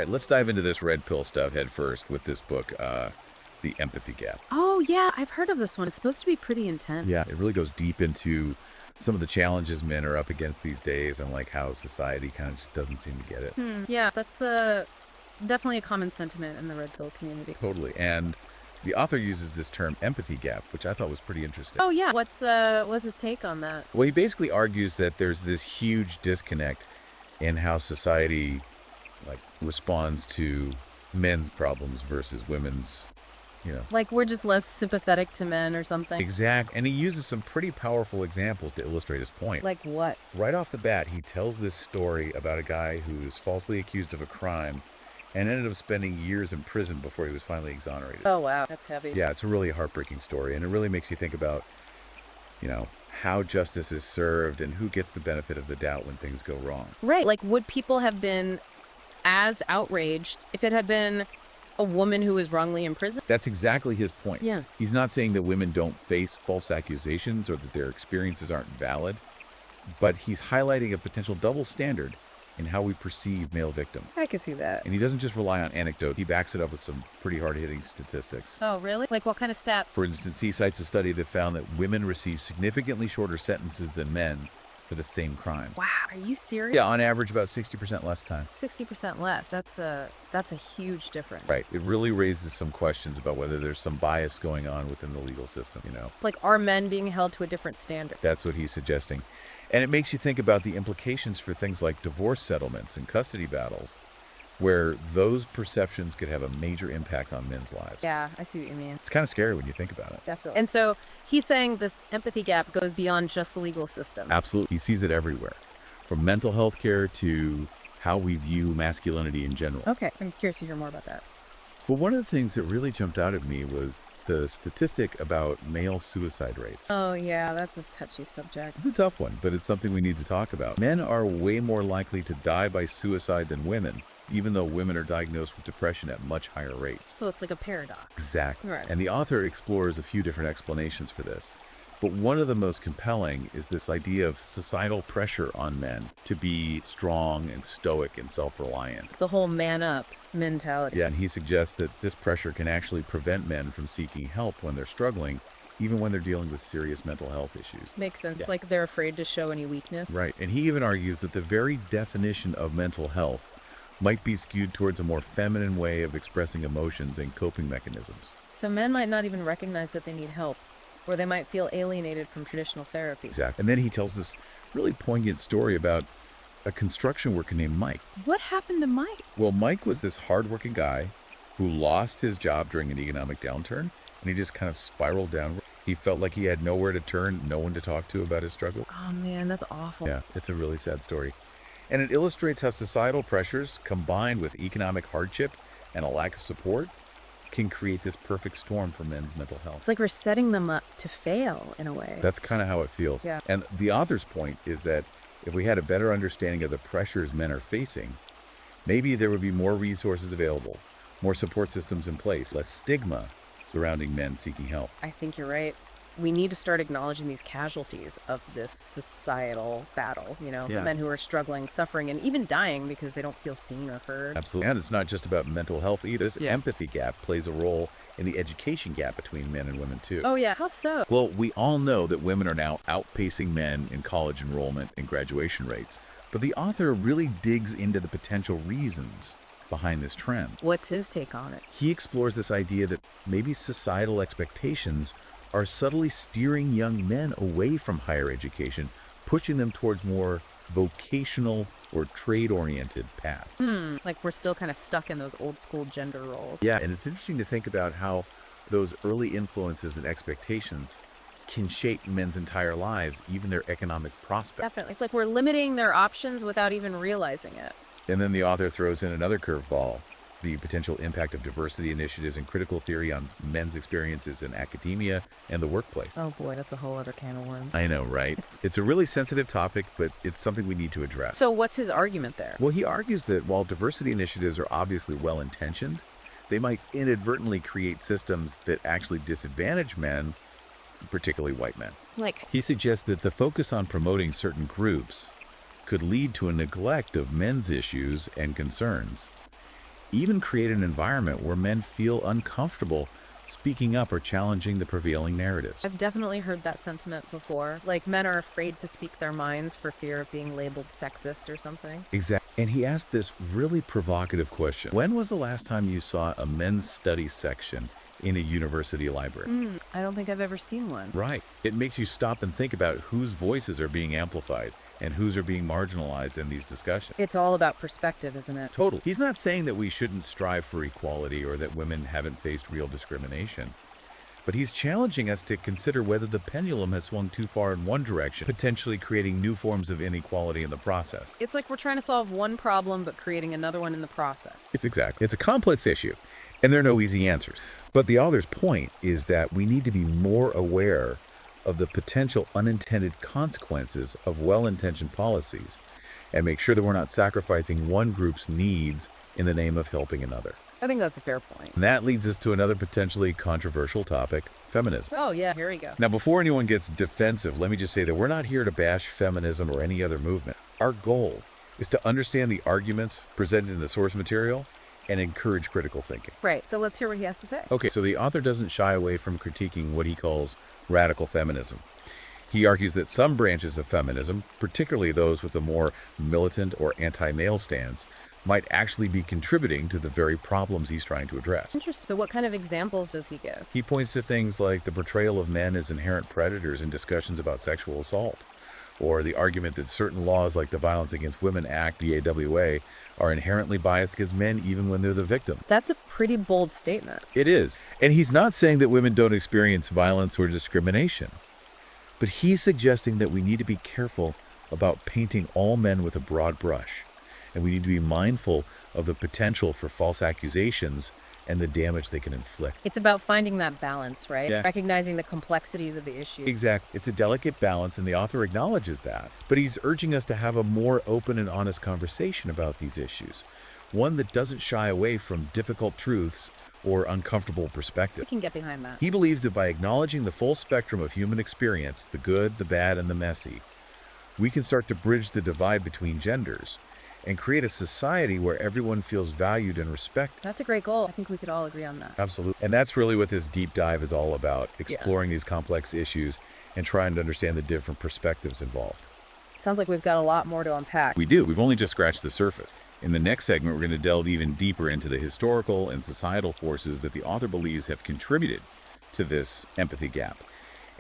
right, let's dive into this red pill stuff head first with this book, The Empathy Gap. Oh, yeah, I've heard of this one. It's supposed to be pretty intense. Yeah, it really goes deep into some of the challenges men are up against these days and like how society kind of just doesn't seem to get it. Yeah, that's definitely a common sentiment in the red pill community. Totally. And the author uses this term empathy gap, which I thought was pretty interesting. Oh, yeah. What's his take on that? Well, he basically argues that there's this huge disconnect in how society like responds to men's problems versus women's, Like we're just less sympathetic to men or something? Exact. And he uses some pretty powerful examples to illustrate his point. Like what? Right off the bat, he tells this story about a guy who was falsely accused of a crime and ended up spending years in prison before he was finally exonerated. Oh, wow. That's heavy. Yeah, it's a really heartbreaking story, and it really makes you think about, how justice is served and who gets the benefit of the doubt when things go wrong. Right. Like, would people have been as outraged if it had been a woman who was wrongly imprisoned? That's exactly his point. Yeah. He's not saying that women don't face false accusations or that their experiences aren't valid, but he's highlighting a potential double standard in how we perceive male victims. I can see that. And he doesn't just rely on anecdote, he backs it up with some pretty hard-hitting statistics. Oh, really? Like what kind of stats? For instance, he cites a study that found that women receive significantly shorter sentences than men for the same crime. Wow, are you serious? Yeah, on average about 60% less time. 60% less. That's a huge difference. Right. It really raises some questions about whether there's some bias going on within the legal system, Like, are men being held to a different standard? That's what he's suggesting. And it makes you think about the implications for things like divorce settlements and custody battles, where those perceptions could have a major impact on men's lives. Yeah, I see what you mean. It's kind of scary when you think about it. Definitely. And so he's saying this empathy gap goes beyond just the legal system. Absolutely. He sees it everywhere, from mental health care to how we view masculinity in general. Okay, I'm curious to hear more about that. But one of the things that really jumped out at me was the statistic about male suicide rates. Oh, yeah, that's a touchy subject. It's a tough one, but it's something we need to talk about. Men are way more likely to die by suicide than women, even though women are diagnosed with depression at much higher rates. So it's like a paradox. Exactly. Right. And the author explores a few different explanations for this. But one of the most compelling is this idea of societal pressure on men to be strong and stoic and self-reliant. The whole man up mentality. Yeah, and he suggests that this pressure can actually prevent men from seeking help when they're struggling, even when they're dealing with serious mental health issues. Makes sense. Yeah. Like they're afraid to show any weakness. Right. And he even argues that the very definition of mental health might be skewed towards a more feminine way of expressing emotions and coping mechanisms. So men might not even recognize that they need help, or they might feel alienated from traditional therapy. Exactly. And then he tells this really poignant story about a construction worker named Mike. What happened to Mike? Well, Mike was this hardworking guy who lost his job during an economic downturn, and he just kind of spiraled downward. He felt like he had nowhere to turn, no one to talk to about his struggle. Oh man, that's awful. Yeah, it's a really sad story. And it illustrates how societal pressures combined with economic hardship and a lack of support can create this perfect storm for men's mental health. It's like we're setting them up to fail in a way. That's kind of how it feels. Yeah. And the author's point is that if we had a better understanding of the pressures men are facing, maybe there would be more resources available, more support systems in place, less stigma surrounding men seeking help. I think you're right. We need to start acknowledging these casualties of this societal battle, Yeah. men who are struggling, suffering, and even dying because they don't feel seen or heard. Absolutely. And it's not just about mental health either. This Yeah. empathy gap plays a role in the education gap between men and women too. Oh yeah, how so? Well, we all know that women are now outpacing men in college enrollment and graduation rates. But the author really digs into the potential reasons behind this trend. What's his take on it? He explores this idea that maybe societal expectations are subtly steering young men away from higher education, pushing them towards more vocational or trade-oriented paths. Like we're still kind of stuck in those old school gender roles. Yeah, and it's interesting to think about how those early influences and expectations can shape men's entire lives, even their economic prospects. Definitely. It's like we're limiting their options without even realizing it. And then the author throws in another curveball, the potential impact of diversity initiatives and critical theory on men's experiences in academia and the workplace. Oh boy, that's a whole other can of worms. I know, right? It's a really sensitive topic, but it's something we need to address. So what's his argument there? Well, he argues that while diversity initiatives are obviously well-intentioned, they might inadvertently create systems that actually disadvantage men, particularly white men. Like, He suggests that the focus on promoting certain groups could lead to a neglect of men's issues and concerns. even create an environment where men feel uncomfortable speaking up or challenging the prevailing narratives. I've definitely heard that sentiment before. Like, men are afraid to speak their minds for fear of being labeled sexist or something. Exactly. And he asked this really provocative question. When was the last time you saw a men's studies section in a university library? I don't think I've ever seen one. Right. It makes you stop and think about whose voices are being amplified and whose are being marginalized in these discussions. It's all about perspective, isn't it? Totally. He's not saying that we shouldn't strive for equality or that women haven't faced real discrimination. But he's challenging us to consider whether the pendulum has swung too far in one direction, potentially creating new forms of inequality in the process. It's like we're trying to solve one problem, but creating another one in the process. It's a complex issue, and there are no easy answers. But the author's point is that we need to be more aware of the potential unintended consequences of well-intentioned policies and make sure that we're not sacrificing one group's needs in the name of helping another. I think that's a fair point. And that leads us to another potentially controversial topic, feminism. Oh, yeah, here we go. Now, before anyone gets defensive, let me just say that we're not here to bash feminism or any other movement. Our goal is to understand the arguments presented in the source material and encourage critical thinking. Right, so let's hear what he has to say. Okay, so the author doesn't shy away from critiquing what he calls radical feminism. He argues that some branches of feminism, particularly those with a more militant or anti-male stance, might actually be contributing to the very problems he's trying to address. Interesting. So what kind of examples does he give? He points to things like the portrayal of men as inherent predators in discussions about sexual assault, or the argument that certain laws like the Violence Against Women Act, VAWA, are inherently biased against men even when they're the victim. That's a pretty bold statement. It is. And he's not saying that women don't experience violence or discrimination, but he's suggesting that we need to be careful about painting all men with a broad brush, and we need to be mindful of the potential for false accusations and the damage they can inflict. It's about finding that balance, right? Yeah. Recognizing the complexities of the issue. Exactly. It's a delicate balance, and the author acknowledges that. But he's urging us to have a more open and honest conversation about these issues, one that doesn't shy away from difficult truths or uncomfortable perspective. I can get behind that. He believes that by acknowledging the full spectrum of human experience, the good, the bad, and the messy, we can start to bridge the divide between genders and create a society where everyone feels valued and respected. That's a great goal. I think we could all agree on that. Absolutely. And that's really what this deep dive is all about, exploring these complex issues and trying to understand the different perspectives involved. Sounds like we've got a lot more to unpack. We do. We've only just scratched the surface. In the next segment, we're going to delve even deeper into the historical and societal forces that the author believes have contributed to this empathy gap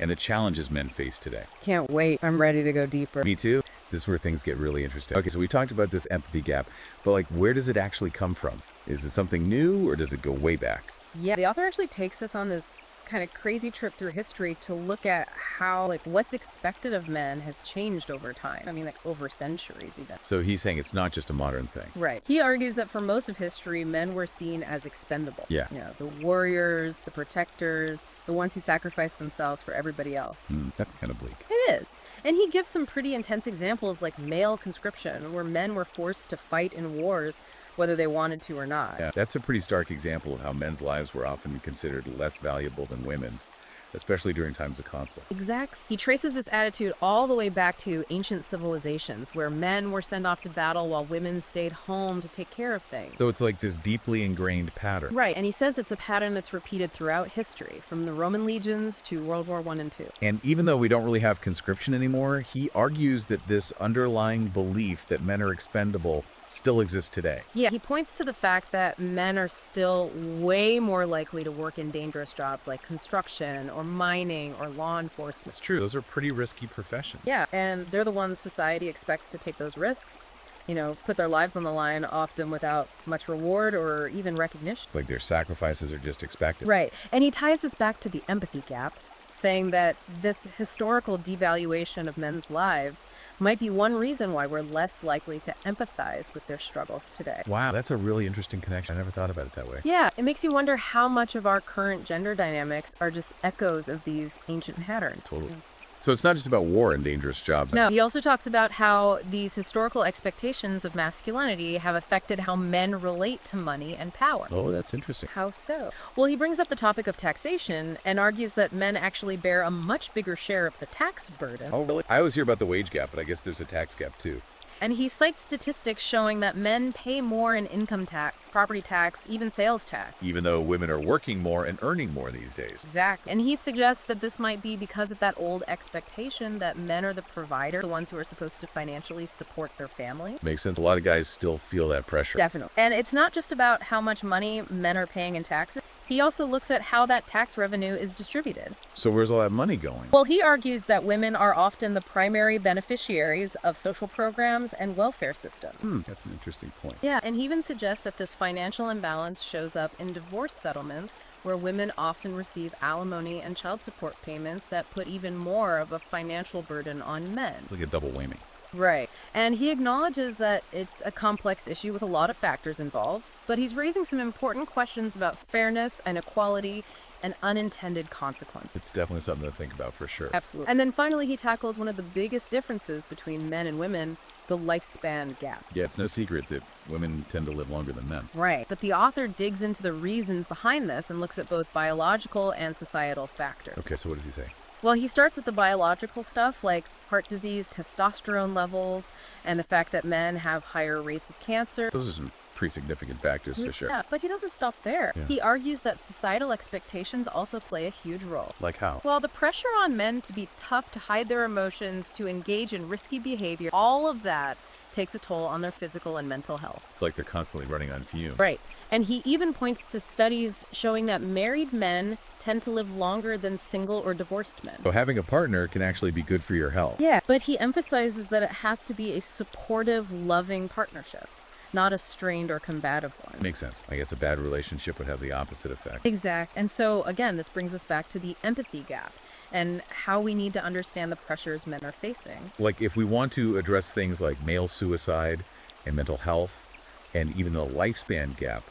and the challenges men face today. Can't wait. I'm ready to go deeper. Me too. This is where things get really interesting. Okay, so we talked about this empathy gap, but like, where does it actually come from? Is it something new or does it go way back? Yeah, the author actually takes us on this kind of crazy trip through history to look at how, like, what's expected of men has changed over time. I mean, like, over centuries even. So he's saying it's not just a modern thing. Right. He argues that for most of history, men were seen as expendable. Yeah. You know, the warriors, the protectors, the ones who sacrificed themselves for everybody else. That's kind of bleak. It is. And he gives some pretty intense examples like male conscription, where men were forced to fight in wars whether they wanted to or not. Yeah, that's a pretty stark example of how men's lives were often considered less valuable than women's, especially during times of conflict. Exactly. He traces this attitude all the way back to ancient civilizations, where men were sent off to battle while women stayed home to take care of things. So it's like this deeply ingrained pattern. Right, and he says it's a pattern that's repeated throughout history, from the Roman legions to World War I and II. And even though we don't really have conscription anymore, he argues that this underlying belief that men are expendable still exists today. Yeah, he points to the fact that men are still way more likely to work in dangerous jobs like construction or mining or law enforcement. It's true. Those are pretty risky professions. Yeah, and they're the ones society expects to take those risks, you know, put their lives on the line, often without much reward or even recognition. It's like their sacrifices are just expected. Right, and he ties this back to the empathy gap, saying that this historical devaluation of men's lives might be one reason why we're less likely to empathize with their struggles today. Wow, that's a really interesting connection. I never thought about it that way. Yeah, it makes you wonder how much of our current gender dynamics are just echoes of these ancient patterns. Totally. So it's not just about war and dangerous jobs. No, he also talks about how these historical expectations of masculinity have affected how men relate to money and power. Oh, that's interesting. How so? Well, he brings up the topic of taxation and argues that men actually bear a much bigger share of the tax burden. Oh, really? I always hear about the wage gap, but I guess there's a tax gap too. And he cites statistics showing that men pay more in income tax, property tax, even sales tax. Even though women are working more and earning more these days. Exactly. And he suggests that this might be because of that old expectation that men are the provider, the ones who are supposed to financially support their family. Makes sense. A lot of guys still feel that pressure. Definitely. And it's not just about how much money men are paying in taxes. He also looks at how that tax revenue is distributed. So where's all that money going? Well, he argues that women are often the primary beneficiaries of social programs and welfare systems. That's an interesting point. Yeah, and he even suggests that this financial imbalance shows up in divorce settlements, where women often receive alimony and child support payments that put even more of a financial burden on men. It's like a double whammy. Right. And he acknowledges that it's a complex issue with a lot of factors involved, but he's raising some important questions about fairness and equality and unintended consequences. It's definitely something to think about for sure. Absolutely. And then finally, he tackles one of the biggest differences between men and women, the lifespan gap. Yeah, it's no secret that women tend to live longer than men. Right. But the author digs into the reasons behind this and looks at both biological and societal factors. Okay, so what does he say? Well, he starts with the biological stuff like heart disease, testosterone levels, and the fact that men have higher rates of cancer. Those are some pretty significant factors for sure. Yeah, but he doesn't stop there. Yeah. He argues that societal expectations also play a huge role. Like how? Well, the pressure on men to be tough, to hide their emotions, to engage in risky behavior, all of that takes a toll on their physical and mental health. It's like they're constantly running on fumes. Right. And he even points to studies showing that married men tend to live longer than single or divorced men. So having a partner can actually be good for your health. Yeah, but he emphasizes that it has to be a supportive, loving partnership, not a strained or combative one. Makes sense. I guess a bad relationship would have the opposite effect. Exact. And so, again, this brings us back to the empathy gap and how we need to understand the pressures men are facing. Like if we want to address things like male suicide and mental health and even the lifespan gap,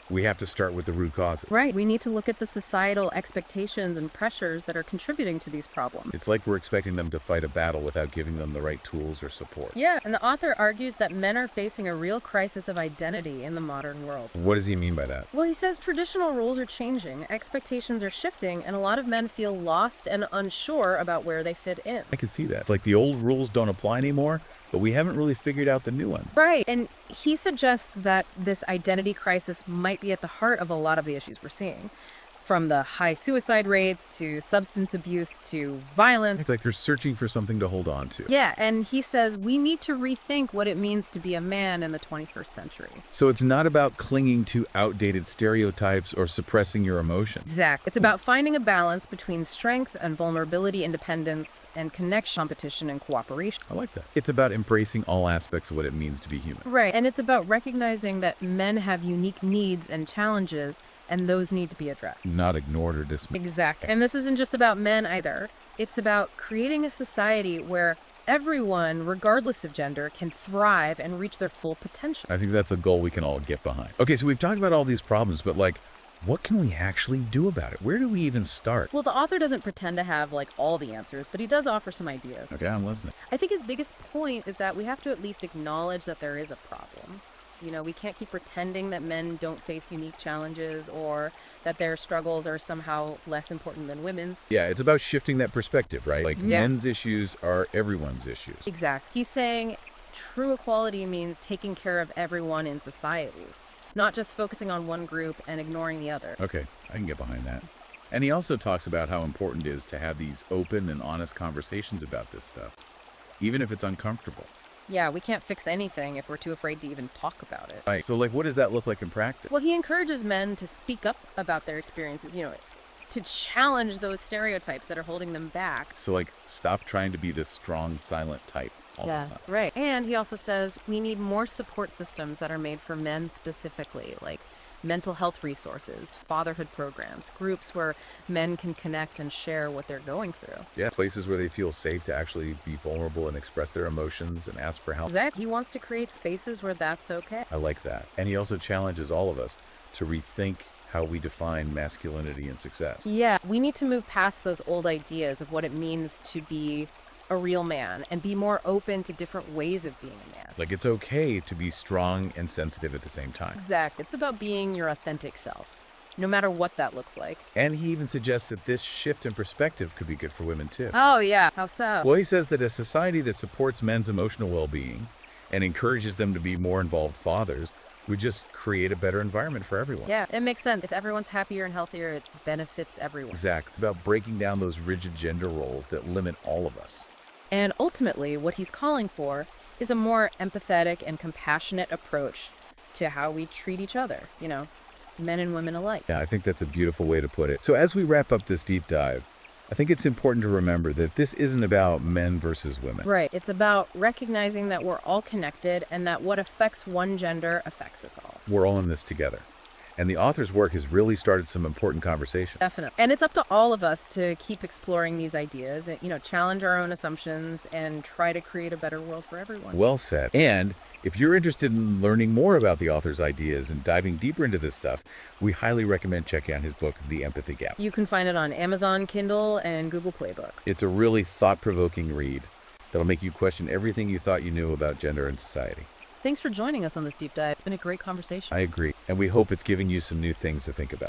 we have to start with the root causes. Right. We need to look at the societal expectations and pressures that are contributing to these problems. It's like we're expecting them to fight a battle without giving them the right tools or support. Yeah, and the author argues that men are facing a real crisis of identity in the modern world. What does he mean by that? Well, he says traditional roles are changing, expectations are shifting, and a lot of men feel lost and unsure about where they fit in. I can see that. It's like the old rules don't apply anymore, but we haven't really figured out the new ones. Right. And he suggests that this identity crisis might be at the heart of a lot of the issues we're seeing. From the high suicide rates to substance abuse to violence. It's like they're searching for something to hold on to. Yeah, and he says we need to rethink what it means to be a man in the 21st century. So it's not about clinging to outdated stereotypes or suppressing your emotions. Exactly. It's about finding a balance between strength and vulnerability, independence, and connection, competition, and cooperation. I like that. It's about embracing all aspects of what it means to be human. Right, and it's about recognizing that men have unique needs and challenges, and those need to be addressed. Not ignored or dismissed. Exactly. And this isn't just about men either. It's about creating a society where everyone, regardless of gender, can thrive and reach their full potential. I think that's a goal we can all get behind. Okay, so we've talked about all these problems, but what can we actually do about it? Where do we even start? Well, the author doesn't pretend to have all the answers, but he does offer some ideas. Okay, I'm listening. I think his biggest point is that we have to at least acknowledge that there is a problem. We can't keep pretending that men don't face unique challenges or that their struggles are somehow less important than women's. Yeah, it's about shifting that perspective, right? Yeah. Men's issues are everyone's issues. Exactly. He's saying true equality means taking care of everyone in society, not just focusing on one group and ignoring the other. Okay, I can get behind that. And he also talks about how important it is to have these open and honest conversations about this stuff, even if it's uncomfortable. Yeah, we can't fix anything if we're too afraid to even talk about it. Right. So, what does that look like in practice? Well, he encourages men to speak up about their experiences, to challenge those stereotypes that are holding them back. So, stop trying to be this strong, silent type all the time. Right. And he also says we need more support systems that are made for men specifically, like mental health resources, fatherhood programs, groups where men can connect and share what they're going through. Yeah, places where they feel safe to actually be vulnerable and express their emotions and ask for help. Exactly. He wants to create spaces where that's okay. I like that. And he also challenges all of us to rethink how we define masculinity and success. Yeah, we need to move past those old ideas of what it means to be a real man and be more open to different ways of being a man. It's okay to be strong and sensitive at the same time. Exactly. It's about being your authentic self, no matter what that looks like. And he even suggests that this shift in perspective could be good for women too. Oh, yeah. How so? Well, he says that a society that supports men's emotional well-being and encourages them to be more involved fathers, would just create a better environment for everyone. Yeah, it makes sense. If everyone's happier and healthier, it benefits everyone. Exactly. It's about breaking down those rigid gender roles that limit all of us. And ultimately, what he's calling for is a more empathetic and compassionate approach to how we treat each other, men and women alike. Yeah, I think that's a beautiful way to put it. So as we wrap up this deep dive, I think it's important to remember that this isn't about men versus women. Right. It's about recognizing that we're all connected and that what affects one gender affects us all. We're all in this together. And the author's work has really started some important conversation. Definitely. And it's up to all of us to keep exploring these ideas and, challenge our own assumptions and try to create a better world for everyone. Well said. And if you're interested in learning more about the author's ideas and diving deeper into this stuff, we highly recommend checking out his book, The Empathy Gap. You can find it on Amazon, Kindle, and Google Play Books. It's a really thought-provoking read that'll make you question everything you thought you knew about gender and society. Thanks for joining us on this deep dive. It's been a great conversation. I agree. And we hope it's giving you some new things to think about.